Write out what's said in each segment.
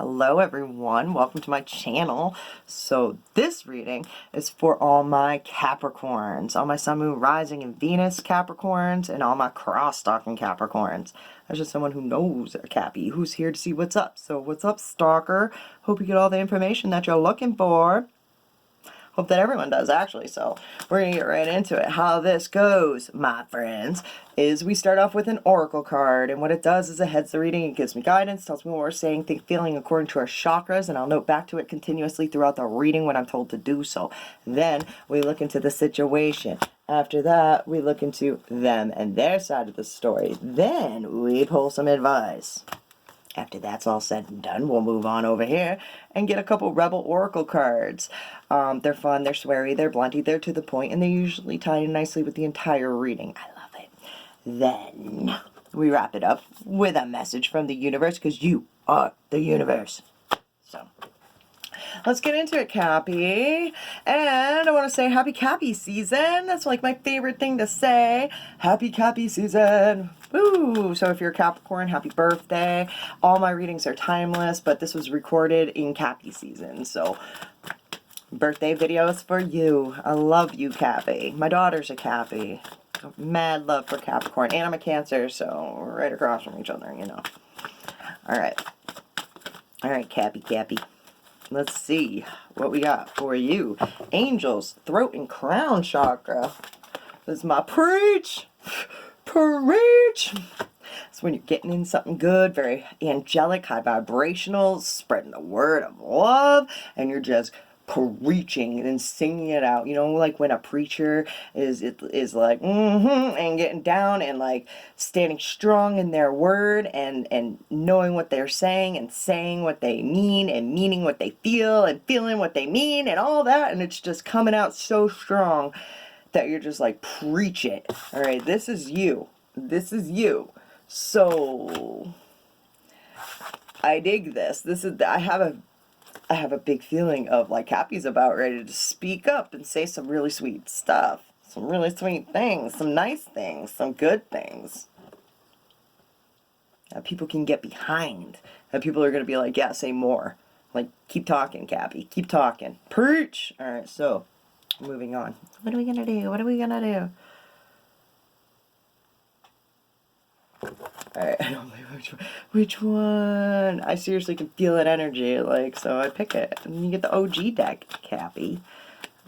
Hello everyone, welcome to my channel. So this reading is for all my Capricorns, all my Sun, Moon, Rising, and Venus Capricorns, and all my cross-stalking Capricorns. That's just someone who knows a Cappy, who's here to see what's up. So what's up, stalker? Hope you get all the information that you're looking for. Hope that everyone does, actually. So we're going to get right into it. How this goes, my friends, is we start off with an oracle card. And what it does is it heads the reading. It gives me guidance, tells me what we're saying, feeling according to our chakras. And I'll note back to it continuously throughout the reading when I'm told to do so. Then we look into the situation. After that, we look into them and their side of the story. Then we pull some advice. After that's all said and done, we'll move on over here and get a couple Rebel Oracle cards. They're fun, they're sweary, they're blunty, they're to the point, and they usually tie in nicely with the entire reading. I love it. Then we wrap it up with a message from the universe, because you are the universe. So let's get into it, Cappy. And I want to say happy Cappy season. That's like my favorite thing to say. Happy Cappy season. Woo! So if you're a Capricorn, happy birthday. All my readings are timeless, but this was recorded in Cappy season. So birthday videos for you. I love you, Cappy. My daughter's a Cappy. Mad love for Capricorn. And I'm a Cancer, so we're right across from each other, you know. Alright. Alright, Cappy. Let's see what we got for you. Angels, throat and crown chakra. This is my preach. Preach. It's when you're getting in something good, very angelic, high vibrational, spreading the word of love, and you're just preaching and singing it out. You know, like when a preacher is like and getting down and like standing strong in their word and knowing what they're saying and saying what they mean and meaning what they feel and feeling what they mean and all that, and it's just coming out so strong that you're just like, preach it. All right, this is you. This is you. So I dig this. I have a big feeling of like Cappy's about ready to speak up and say some really sweet stuff. Some really sweet things, some nice things, some good things that people can get behind. That people are going to be like, yeah, say more. Like, keep talking, Cappy. Keep talking. Preach! Alright, so moving on. What are we gonna do? What are we gonna do? Alright, I don't know which one. I seriously can feel that energy, like, so I pick it. And you get the OG deck, Cappy.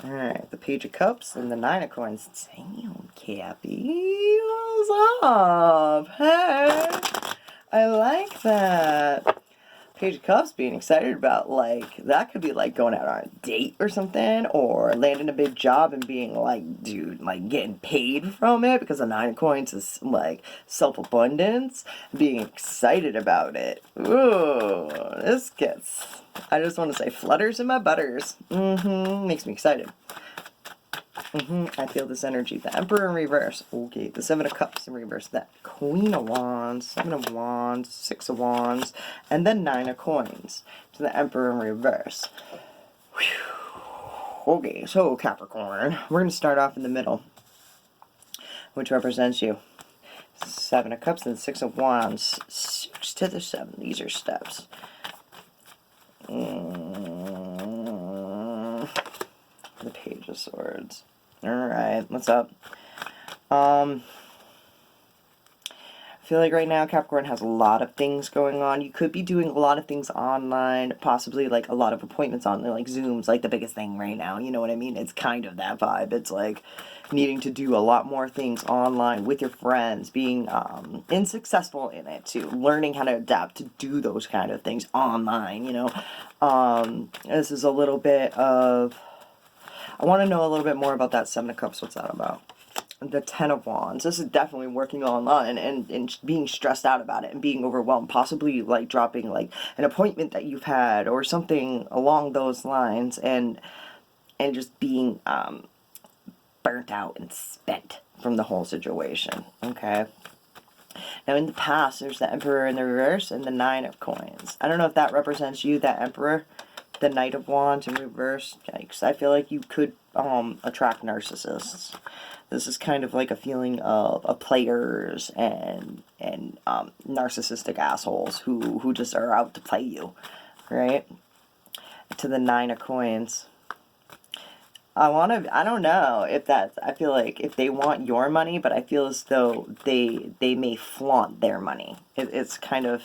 Alright, the Page of Cups and the Nine of Coins. Damn, Cappy. What's up? Hey! I like that. Page of Cups being excited about, like, that could be like going out on a date or something, or landing a big job and being like, dude, like getting paid from it, because the Nine of Coins is like self-abundance, being excited about it. Ooh, this gets, I just want to say, flutters in my butters. Makes me excited. I feel this energy. The Emperor in reverse. Okay, the Seven of Cups in reverse. That Queen of Wands, Seven of Wands, Six of Wands, and then Nine of Coins. To the Emperor in reverse. Whew. Okay, so Capricorn, we're going to start off in the middle, which represents you. Seven of Cups and Six of Wands. 6 to the 7. These are steps. The Page of Swords. Alright, what's up? I feel like right now Capricorn has a lot of things going on. You could be doing a lot of things online, possibly like a lot of appointments on like Zoom's like the biggest thing right now. You know what I mean? It's kind of that vibe. It's like needing to do a lot more things online with your friends, being successful in it too, learning how to adapt to do those kind of things online, you know. This is a little bit of, I want to know a little bit more about that Seven of Cups. What's that about? The Ten of Wands. This is definitely working online and being stressed out about it and being overwhelmed. Possibly like dropping like an appointment that you've had or something along those lines, and just being burnt out and spent from the whole situation. Okay. Now in the past, there's the Emperor in the reverse and the Nine of Coins. I don't know if that represents you, that Emperor. The Knight of Wands in reverse. Yikes. I feel like you could attract narcissists. This is kind of like a feeling of players and narcissistic assholes who just are out to play you. right? To the 9 of coins. I don't know if that's, I feel like if they want your money, but I feel as though they may flaunt their money. It's kind of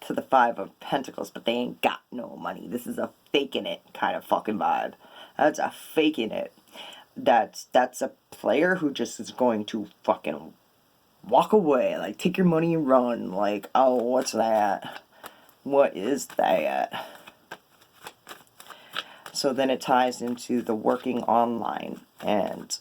to the 5 of Pentacles, but they ain't got no money. This is a faking it kind of fucking vibe. That's a faking it. That's a player who just is going to fucking walk away. Like, take your money and run. Like, oh, what's that? What is that? So then it ties into the working online and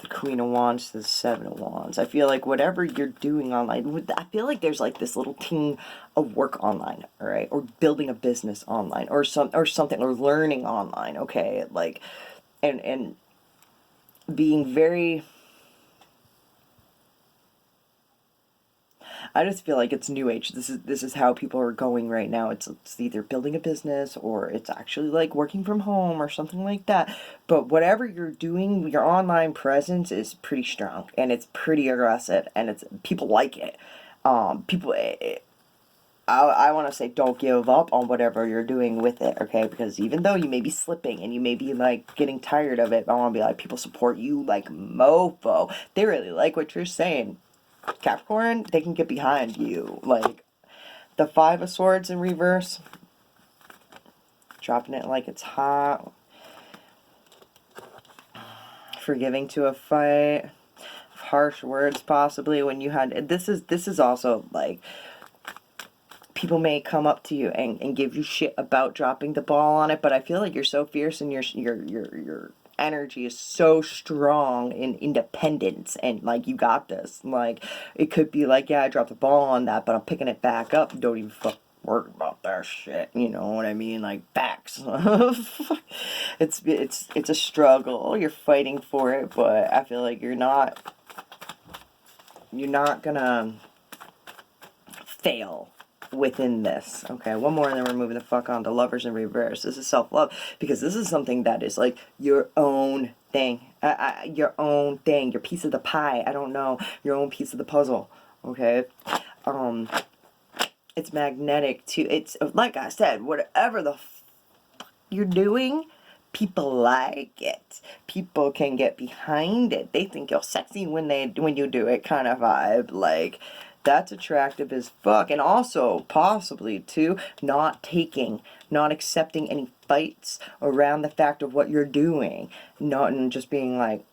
the Queen of Wands to the 7 of Wands. I feel like whatever you're doing online, I feel like there's like this little team of work online, all right? Or building a business online or something, or learning online, okay? Like, and being very, I just feel like it's new age. This is how people are going right now. It's either building a business or it's actually like working from home or something like that. But whatever you're doing, your online presence is pretty strong and it's pretty aggressive and it's people like it. I want to say don't give up on whatever you're doing with it, okay? Because even though you may be slipping and you may be like getting tired of it, I want to be like, people support you like mofo. They really like what you're saying. Capricorn, they can get behind you. Like, the 5 of Swords in reverse, dropping it like it's hot, forgiving to a fight, harsh words possibly when you had, this is also like, people may come up to you and give you shit about dropping the ball on it, but I feel like you're so fierce and your energy is so strong in independence and like you got this. Like, it could be like, yeah, I dropped the ball on that, but I'm picking it back up. Don't even fuck worry about that shit. You know what I mean? Like, facts. It's a struggle. You're fighting for it, but I feel like you're not gonna fail within this. Okay, one more and then we're moving the fuck on to Lovers in reverse. This is self-love because this is something that is like your own thing. Your own thing, your piece of the pie. I don't know, your own piece of the puzzle. Okay, it's magnetic too. It's like I said, whatever the you're doing, people like it. People can get behind it. They think you're sexy when you do it, kind of vibe. Like, that's attractive as fuck. And also, possibly, too, not accepting any fights around the fact of what you're doing. Not and just being like,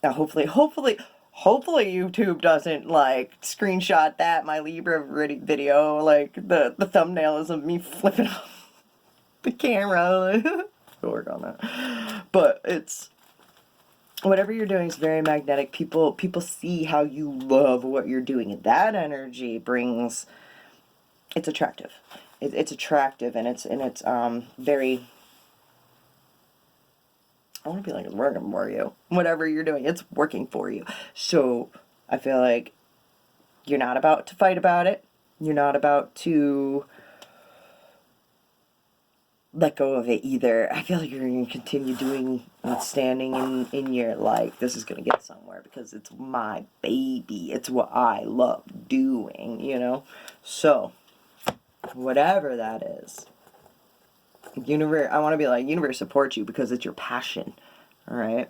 hopefully YouTube doesn't, like, screenshot that, my Libra video. Like, the thumbnail is of me flipping off the camera. We'll work on that. But it's, whatever you're doing is very magnetic. People see how you love what you're doing, and that energy brings, it's attractive. It's attractive, and it's very, I want to be like, it's working for you. Whatever you're doing, it's working for you. So I feel like you're not about to fight about it. You're not about to let go of it either. I feel like you're going to continue doing and standing in your, like, this is going to get somewhere because it's my baby. It's what I love doing, you know? So, whatever that is, universe, I want to be like, universe supports you because it's your passion, all right?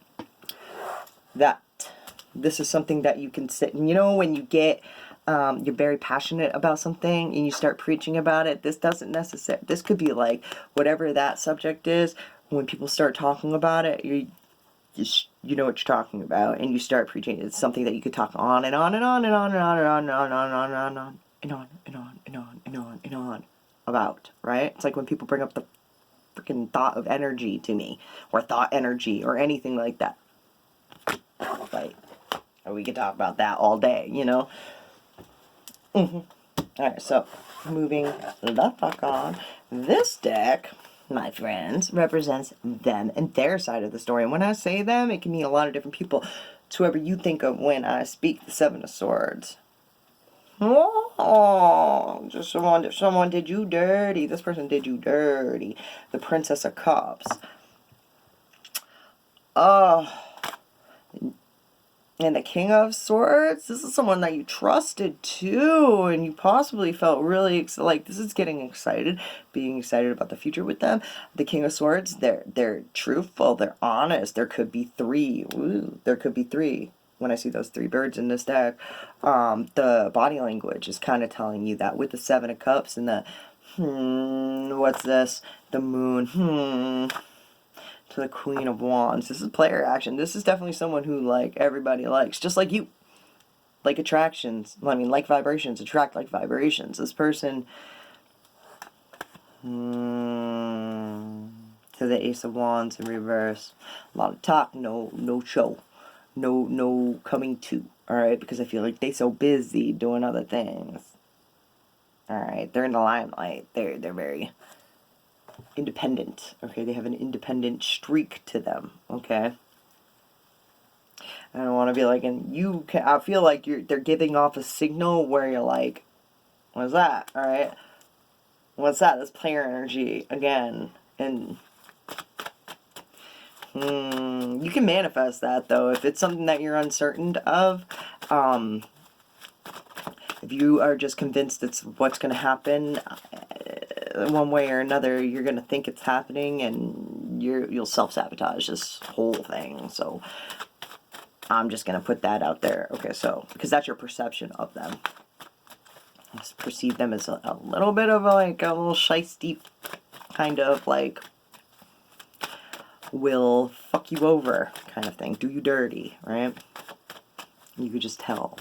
This is something that you can sit, you know, when you get, you're very passionate about something and you start preaching about it, this could be like, whatever that subject is, when people start talking about it, you know what you're talking about, and you start preaching. It's something that you could talk on and on and on and on and on and on and on and on and on and on and on and on and on and on and on about, right? It's like when people bring up the freaking thought of energy to me, or thought energy, or anything like that. Like, we could talk about that all day, you know? Alright, so moving the fuck on. This deck, my friends, represents them and their side of the story. And when I say them, it can mean a lot of different people. It's whoever you think of when I speak the 7 of Swords. Oh, just someone did you dirty. This person did you dirty. The Princess of Cups. Oh. And the King of Swords, this is someone that you trusted too, and you possibly felt really like this is getting excited, being excited about the future with them. The King of Swords, they're truthful, they're honest. There could be three. Ooh, there could be three. When I see those three birds in this deck, the body language is kind of telling you that with the Seven of Cups and the what's this? The Moon. To the Queen of Wands. This is player action. This is definitely someone who, like, everybody likes. Just like you. Like attractions. I mean, like vibrations attract like vibrations. This person... to the Ace of Wands in reverse. A lot of talk, no show. No coming to. Alright? Because I feel like they're so busy doing other things. Alright? They're in the limelight. They're very... independent. Okay, they have an independent streak to them. Okay, I don't want to be like, and you can, I feel like they're giving off a signal where you're like, what's that? All right, what's that? That's player energy again. And you can manifest that though if it's something that you're uncertain of. If you are just convinced it's what's going to happen one way or another, you're going to think it's happening and you'll self-sabotage this whole thing. So I'm just going to put that out there. Okay, so because that's your perception of them. Just perceive them as a little bit of a little shiesty kind of like will fuck you over kind of thing. Do you dirty, right? You could just tell.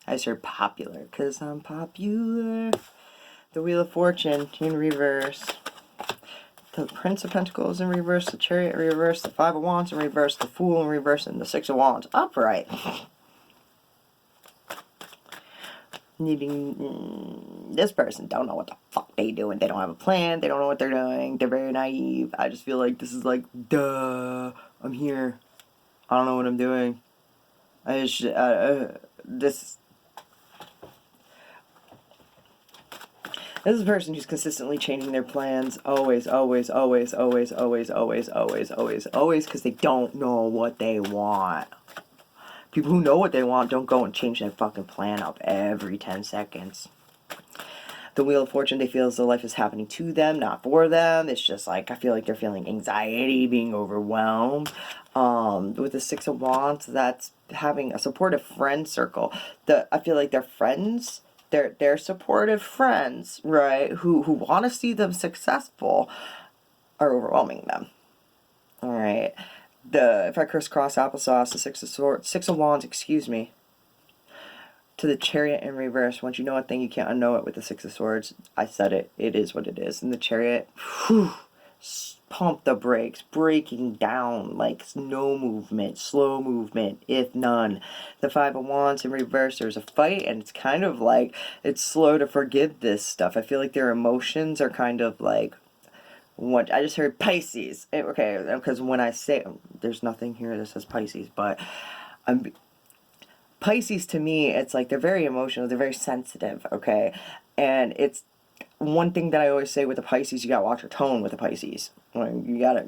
I just heard popular, because I'm popular. The Wheel of Fortune in reverse. The Prince of Pentacles in reverse. The Chariot in reverse. The Five of Wands in reverse. The Fool in reverse. And the Six of Wands upright. This person don't know what the fuck they doing. They don't have a plan. They don't know what they're doing. They're very naive. I just feel like this is like, duh, I'm here. I don't know what I'm doing. This is a person who's consistently changing their plans, always, because they don't know what they want. People who know what they want don't go and change their fucking plan up every 10 seconds. The Wheel of Fortune, they feel as though life is happening to them, not for them. It's just like, I feel like they're feeling anxiety, being overwhelmed. With the Six of Wands, that's having a supportive friend circle. I feel like their friends... They're supportive friends, right, who want to see them successful, are overwhelming them. All right. If I crisscross applesauce, the Six of Wands, excuse me, to the Chariot in reverse. Once you know a thing, you can't unknow it with the Six of Swords. I said it. It is what it is. And the Chariot, whew, pump the brakes, breaking down, like no movement, slow movement, if none. The Five of Wands in reverse, there's a fight, and it's kind of like, it's slow to forgive this stuff. I feel like their emotions are kind of like, what I just heard Pisces. Okay, because when I say, there's nothing here that says Pisces, but Pisces to me, it's like they're very emotional, they're very sensitive, okay? And it's one thing that I always say with the Pisces, you gotta watch your tone with the Pisces. You gotta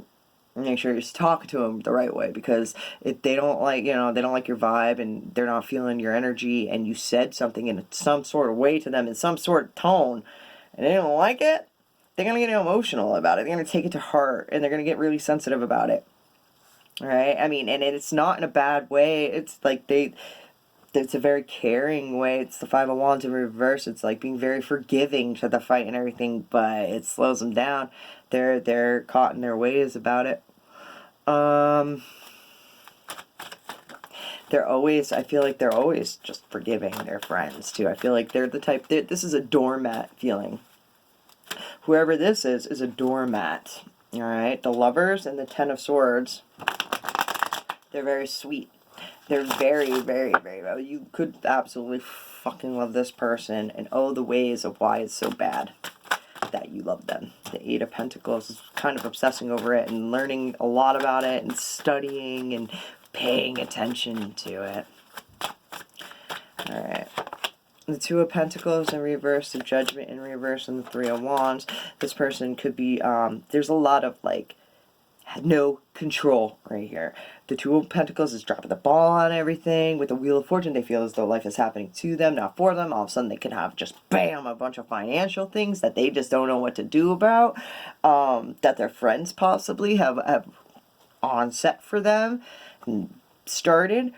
make sure you're talking to them the right way, because if they don't like, they don't like your vibe and they're not feeling your energy, and you said something in some sort of way to them in some sort of tone, and they don't like it, they're gonna get emotional about it. They're gonna take it to heart, and they're gonna get really sensitive about it. All right, I mean, and it's not in a bad way. It's like it's a very caring way. It's the Five of Wands in reverse. It's like being very forgiving to the fight and everything, but it slows them down. They're caught in their ways about it. I feel like they're always just forgiving their friends too. I feel like they're the type, this is a doormat feeling. Whoever this is a doormat. All right, the Lovers and the Ten of Swords, they're very sweet. They're very, very, very well. You could absolutely fucking love this person, and the ways of why it's so bad that you love them. The Eight of Pentacles is kind of obsessing over it and learning a lot about it and studying and paying attention to it. All right. The Two of Pentacles in reverse, the Judgment in reverse, and the Three of Wands. This person could be, there's a lot of like no control right here. The Two of Pentacles is dropping the ball on everything. With the Wheel of Fortune, they feel as though life is happening to them, not for them. All of a sudden, they can have just, bam, a bunch of financial things that they just don't know what to do about, that their friends possibly have on set for them and started.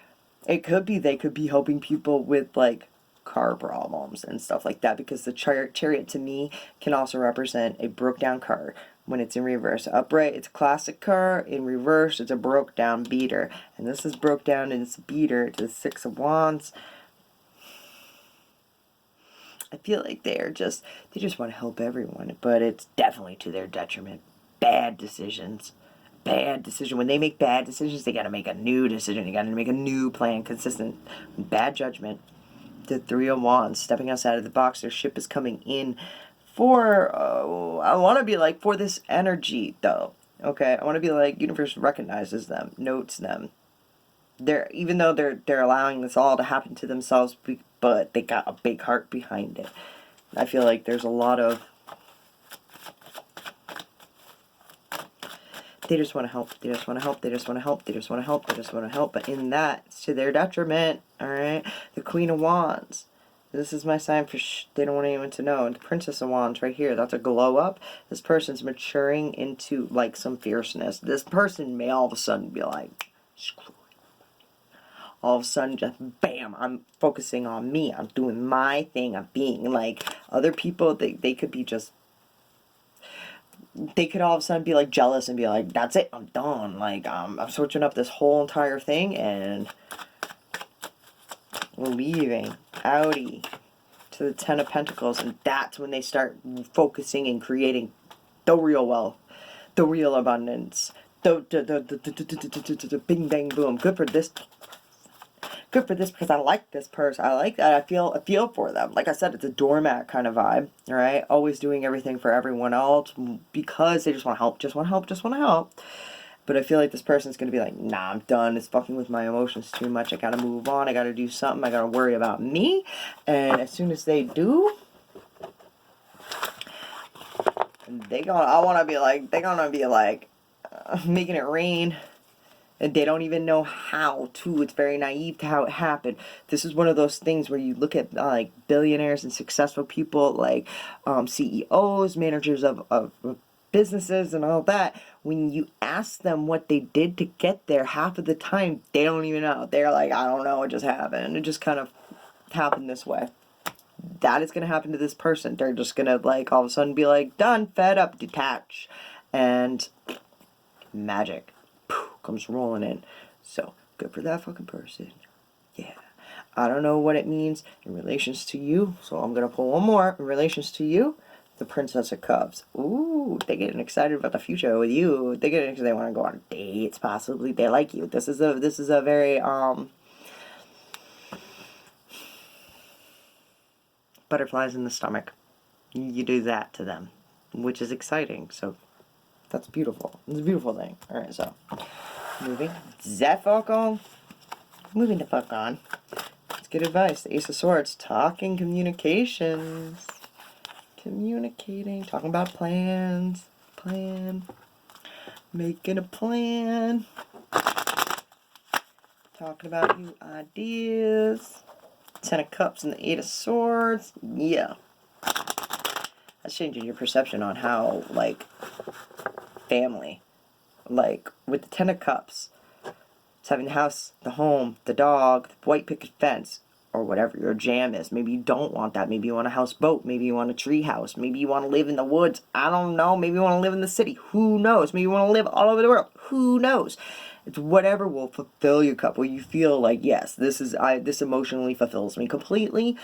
It could be they could be helping people with, like, car problems and stuff like that, because the Chariot to me can also represent a broke down car when it's in reverse. Upright, it's a classic car. In reverse, it's a broke down beater. And this is broke down and it's a beater. It's the Six of Wands. I feel like they just want to help everyone, but it's definitely to their detriment. Bad decisions. Bad decision. When they make bad decisions, they got to make a new decision. They got to make a new plan, consistent. Bad judgment. The Three of Wands, stepping outside of the box. Their ship is coming in for, I want to be like, for this energy, though. Okay, I want to be like, universe recognizes them, notes them. Even though they're allowing this all to happen to themselves, but they got a big heart behind it. I feel like there's a lot of, they just want to help, they just want to help, they just want to help, they just want to help, they just want to help, but in that, it's to their detriment, alright? The Queen of Wands. This is my sign for they don't want anyone to know. And the Princess of Wands right here, that's a glow up. This person's maturing into, like, some fierceness. This person may all of a sudden be like, screw it. All of a sudden, just bam, I'm focusing on me. I'm doing my thing. I'm being, like, other people, they could be just, they could all of a sudden be, like, jealous and be like, that's it, I'm done. Like, I'm switching up this whole entire thing and we're leaving. Outie. To the Ten of Pentacles. And that's when they start focusing and creating the real wealth. The real abundance. The bing bang boom. Good for this. Good for this because I like this person. I like that. I feel for them. Like I said, it's a doormat kind of vibe. Alright? Always doing everything for everyone else because they just want to help. Just want to help. Just want to help. But I feel like this person's going to be like, nah, I'm done. It's fucking with my emotions too much. I got to move on. I got to do something. I got to worry about me. And as soon as they do, they're going to be like, making it rain. And they don't even know how to. It's very naive to how it happened. This is one of those things where you look at like billionaires and successful people like CEOs, managers of businesses and all that. When you ask them what they did to get there, half of the time they don't even know. They're like, I don't know, it just happened. It just kind of happened this way. That is going to happen to this person. They're just going to like all of a sudden be like, done, fed up, detach. And magic comes rolling in. So good for that fucking person. Yeah. I don't know what it means in relations to you. So I'm going to pull one more in relations to you. The Princess of Cups. Ooh, they getting excited about the future with you. They want to go on dates, possibly. They like you. This is a very butterflies in the stomach. You do that to them, which is exciting. So that's beautiful. It's a beautiful thing. All right, so moving. That fuck on. Moving the fuck on. Let's get advice. The Ace of Swords. Talking communications. Communicating, talking about plans, making a plan, talking about new ideas, Ten of Cups and the Eight of Swords, yeah. That's changing your perception on how, like, family, like, with the Ten of Cups, it's having the house, the home, the dog, the white picket fence, or whatever your jam is. Maybe you don't want that. Maybe you want a houseboat. Maybe you want a tree house. Maybe you want to live in the woods. I don't know. Maybe you want to live in the city. Who knows? Maybe you want to live all over the world. Who knows? It's whatever will fulfill your cup. Where you feel like, yes, this emotionally fulfills me completely.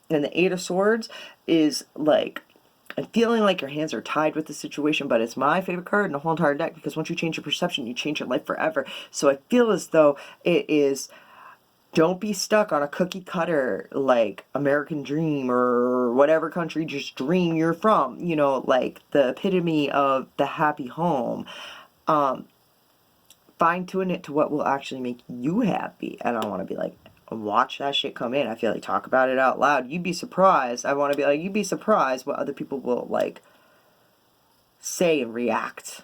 And the Eight of Swords is like, I'm feeling like your hands are tied with the situation, but it's my favorite card in the whole entire deck because once you change your perception, you change your life forever. So I feel as though it is, don't be stuck on a cookie cutter, like, American dream or whatever country just dream you're from. You know, like, the epitome of the happy home. Fine-tune it to what will actually make you happy. And I want to be like, watch that shit come in. I feel like talk about it out loud. You'd be surprised. I want to be like, you'd be surprised what other people will, like, say and react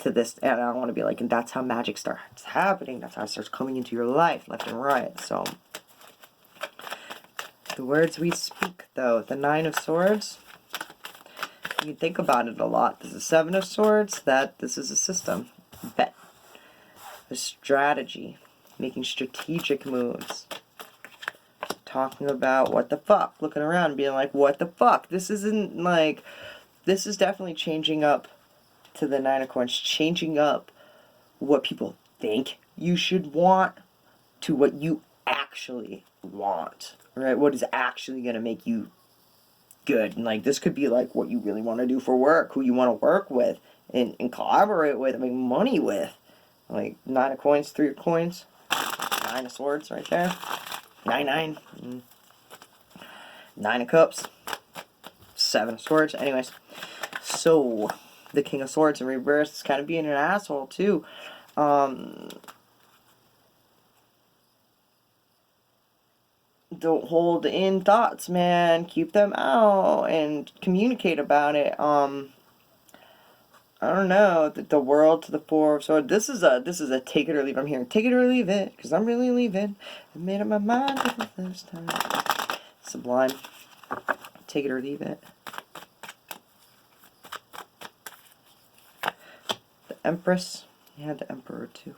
to this, and I want to be like, and that's how magic starts happening. That's how it starts coming into your life, left and right. So, the words we speak, though, the 9 of Swords, you can think about it a lot. This is 7 of Swords, this is a system, bet, a strategy, making strategic moves, talking about what the fuck, looking around and being like, what the fuck, this isn't like, this is definitely changing up to the 9 of Coins, changing up what people think you should want to what you actually want, right? What is actually going to make you good. And like, this could be like what you really want to do for work, who you want to work with and collaborate with and make money with. Like 9 of Coins, 3 of Coins, 9 of Swords right there, 9, 9 of Cups, 7 of Swords. Anyways, so the King of Swords in reverse is kind of being an asshole too. Don't hold in thoughts, man. Keep them out and communicate about it. I don't know. The World to the 4 of Swords. This is a take it or leave. I'm hearing take it or leave it because I'm really leaving. I made up my mind for the first time. Sublime. Take it or leave it. The Empress. You had the Emperor too.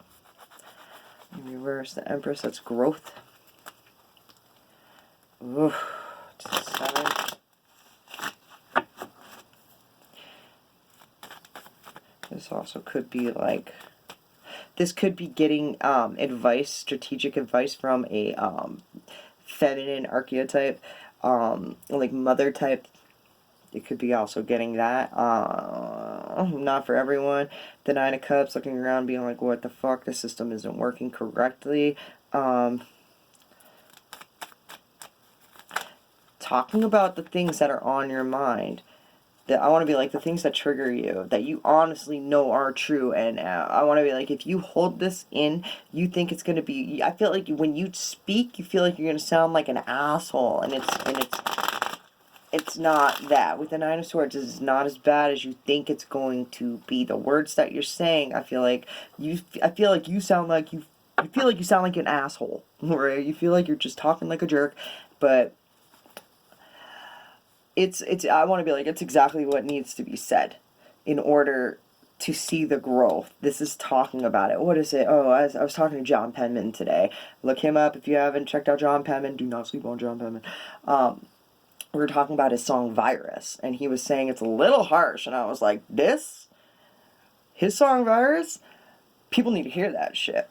In reverse, the Empress. That's growth. Ooh, 7. This also could be like, this could be getting advice, strategic advice from a feminine archetype, like mother type. It could be also getting that. Not for everyone. The 9 of Cups, looking around being like, what the fuck, the system isn't working correctly. Talking about the things that are on your mind. That I want to be like the things that trigger you, that you honestly know are true, and I want to be like, if you hold this in, you think it's going to be, I feel like when you speak, you feel like you're going to sound like an asshole, and it's not that. With the 9 of Swords, it's not as bad as you think it's going to be. The words that you're saying, I feel like you sound like you feel like you sound like an asshole, right? You feel like you're just talking like a jerk, but I want to be like, it's exactly what needs to be said in order to see the growth. This is talking about it. What is it? Oh, I was talking to John Penman today. Look him up if you haven't checked out John Penman. Do not sleep on John Penman. We were talking about his song Virus, and he was saying it's a little harsh, and I was like, his song Virus, people need to hear that shit.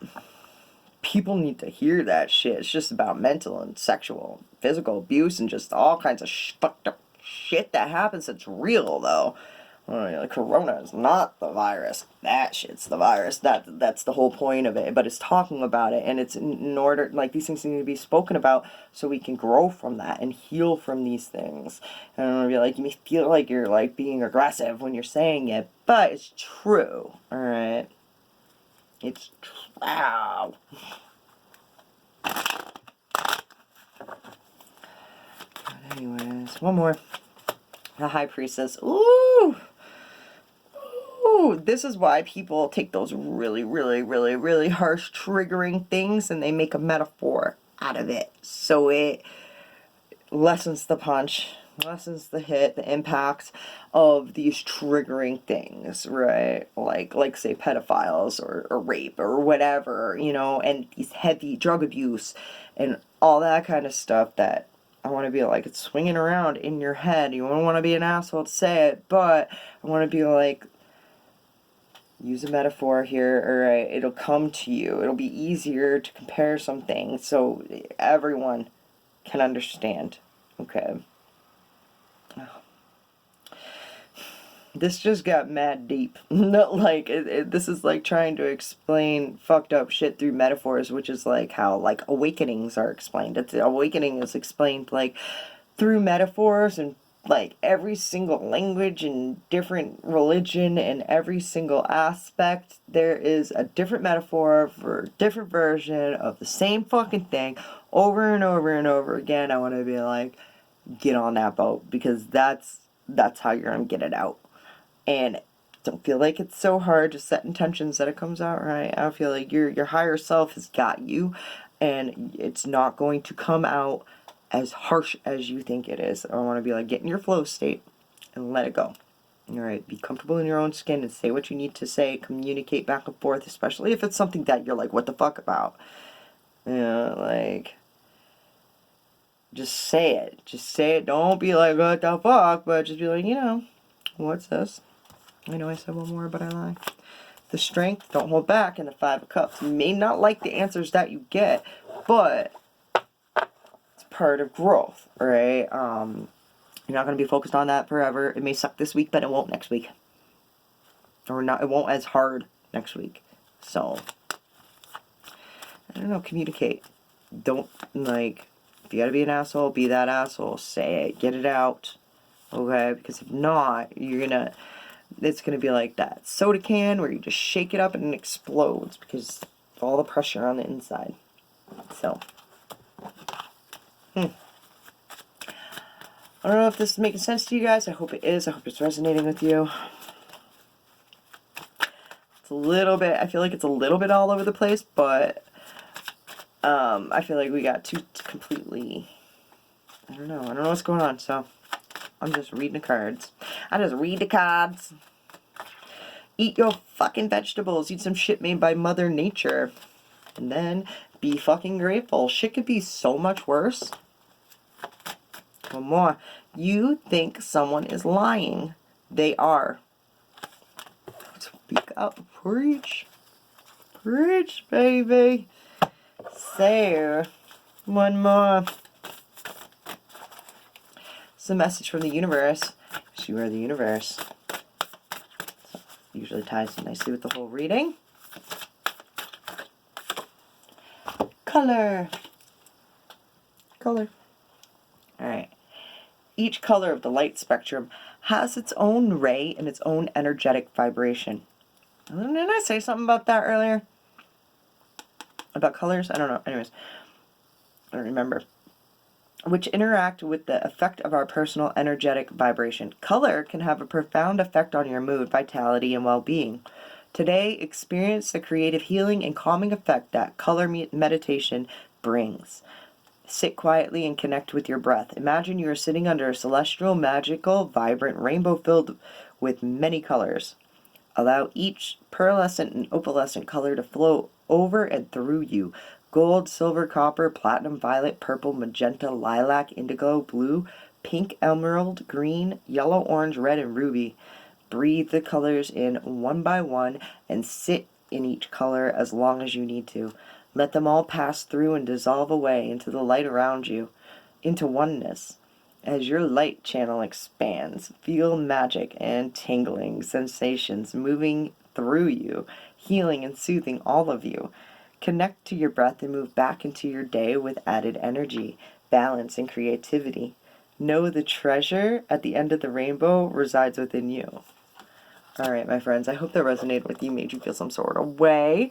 People need to hear that shit. It's just about mental and sexual, physical abuse, and just all kinds of fucked up shit that happens that's real, though. Corona is not the virus. That shit's the virus. That's the whole point of it. But it's talking about it, and it's in order, like, these things need to be spoken about so we can grow from that and heal from these things. And I'm gonna be like, you may feel like you're, like, being aggressive when you're saying it, but it's true, alright? It's true. But anyways, one more. The High Priestess. Ooh! Ooh! This is why people take those really, really, really, really harsh, triggering things and they make a metaphor out of it. So it lessens the punch, lessens the hit, the impact of these triggering things, right? Like say pedophiles or rape or whatever, you know, and these heavy drug abuse and all that kind of stuff that I want to be like, it's swinging around in your head. You don't want to be an asshole to say it, but I want to be like, use a metaphor here, alright, it'll come to you. It'll be easier to compare some things so everyone can understand. Okay. This just got mad deep. Not like, this is like trying to explain fucked up shit through metaphors, which is like how like awakenings are explained. Awakening is explained like through metaphors, and like every single language and different religion and every single aspect, there is a different metaphor for a different version of the same fucking thing over and over and over again. I want to be like, get on that boat, because that's how you're gonna get it out. And Don't feel like it's so hard to set intentions that it comes out right. I feel like your higher self has got you, and it's not going to come out as harsh as you think it is. I want to be like, get in your flow state and let it go. All right, be comfortable in your own skin and say what you need to say. Communicate back and forth, especially if it's something that you're like, what the fuck about? Like, just say it. Just say it. Don't be like, what the fuck? But just be like, what's this? I know I said one more, but I lied. The strength, don't hold back, in the Five of Cups. You may not like the answers that you get, but it's part of growth, right? You're not going to be focused on that forever. It may suck this week, but it won't next week. Or not, it won't as hard next week. So, I don't know, communicate. Don't, like, if you got to be an asshole, be that asshole. Say it. Get it out. Okay? Because if not, it's going to be like that soda can where you just shake it up and it explodes because of all the pressure on the inside. So, I don't know if this is making sense to you guys. I hope it is. I hope it's resonating with you. It's a little bit, I feel like it's a little bit all over the place, but I feel like we got two completely, I don't know what's going on, so I'm just reading the cards. I just read the cards. Eat your fucking vegetables. Eat some shit made by Mother Nature. And then be fucking grateful. Shit could be so much worse. One more. You think someone is lying. They are. Speak up. Preach. Preach, baby. So, one more. It's a message from the universe. You are the universe. So, usually ties nicely with the whole reading. Color. Color. Alright. Each color of the light spectrum has its own ray and its own energetic vibration. Didn't I say something about that earlier? About colors? I don't know. Anyways, I don't remember. Which interact with the effect of our personal energetic vibration. Color can have a profound effect on your mood, vitality, and well-being. Today, experience the creative healing and calming effect that color meditation brings. Sit quietly and connect with your breath. Imagine you are sitting under a celestial, magical, vibrant rainbow filled with many colors. Allow each pearlescent and opalescent color to flow over and through you. Gold, silver, copper, platinum, violet, purple, magenta, lilac, indigo, blue, pink, emerald, green, yellow, orange, red, and ruby. Breathe the colors in one by one and sit in each color as long as you need to. Let them all pass through and dissolve away into the light around you, into oneness. As your light channel expands, feel magic and tingling sensations moving through you, healing and soothing all of you. Connect to your breath and move back into your day with added energy, balance, and creativity. Know the treasure at the end of the rainbow resides within you. Alright, my friends, I hope that resonated with you, made you feel some sort of way.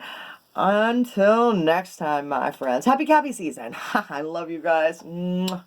Until next time, my friends. Happy Cappy season. I love you guys. Mwah.